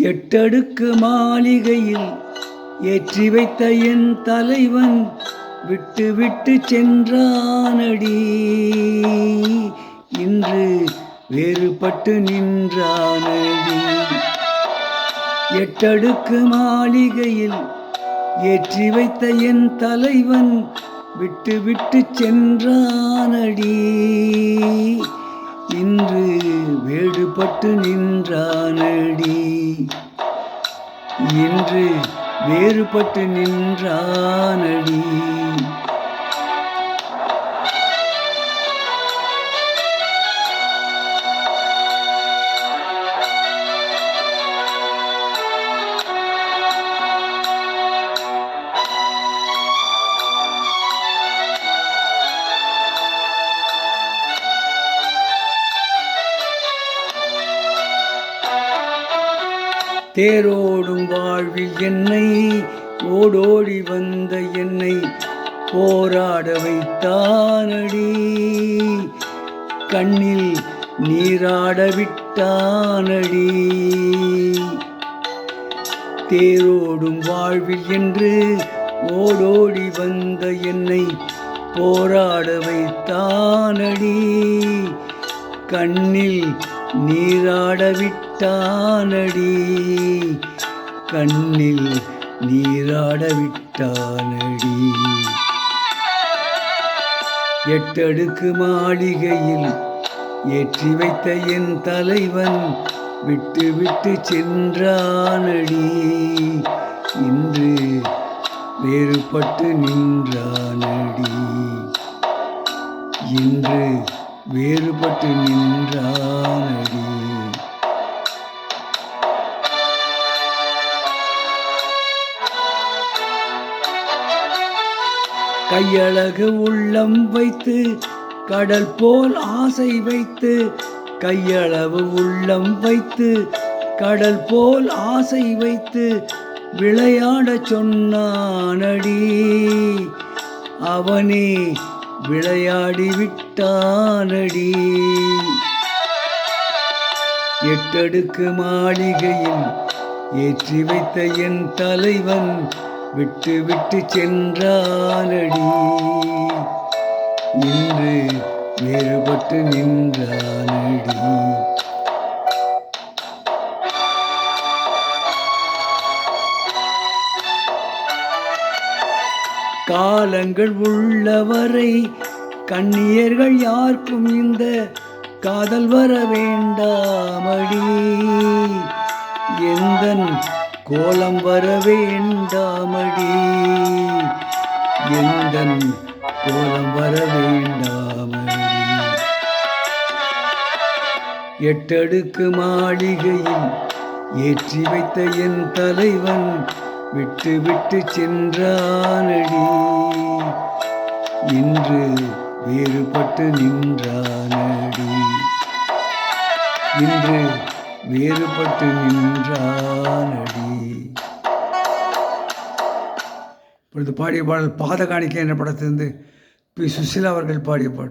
எட்டடுக்கு மாளிகையில் ஏற்றி வைத்த என் தலைவன் விட்டு விட்டு சென்றானடி. இன்று வேறுபட்டு நின்றானடி. எட்டடுக்கு மாளிகையில் ஏற்றி வைத்த என் தலைவன் விட்டு விட்டு சென்றானடி. இன்று வேறுபட்டு நின்றானடி. இன்று வேறுபட்டு நின்றானடி. தேரோடும் வாழ்வில் என்னை ஓடோடி வந்த என்னை போராட வைத்தானடி. கண்ணில் நீராட விட்டானடி. தேரோடும் வாழ்வில் என்று ஓடோடி வந்த என்னை போராட வைத்தானடி. கண்ணில் நீராட விட்டானடி. கண்ணில் நீராட விட்டானடி. எட்டடுக்கு மாளிகையில் ஏற்றி வைத்த என் தலைவன் விட்டு விட்டு சென்றானடி. இன்று வேறுபட்டு நின்றானடி. இன்று வேறுபட்டு நின்றானடி. கையழகு உள்ளம் வைத்து கடல் போல் ஆசை வைத்து, கையளவு உள்ளம் வைத்து கடல் போல் ஆசை வைத்து விளையாட சொன்னானடி. அவனே விளையாடி விட்டானடி. எட்டடுக்கு மாளிகையில் ஏற்றி வைத்த என் தலைவன் விட்டு விட்டு சென்றானடி. இன்று வேறுபட்டு நின்றானடி. காலங்கள் உள்ளவரை கண்ணியர்கள் யாருக்கும் இந்த காதல் வர வேண்டாமடி. எந்தன் கோலம் வர வேண்டாமடி. எந்தன் கோலம் வர வேண்டாமடி. எட்டடுக்கு மாளிகையில் ஏற்றி வைத்த என் தலைவன் விட்டு விட்டு சென்றானடி. இன்று வேறுபட்டு நின்றானடி. இன்று வேறுபட்டு நின்றானடி. இப்பொழுது பாடிய பாடல் பாத காணிக்கை என்ற படத்திலிருந்து பி. சுசீலா அவர்கள் பாடிய பாடல்.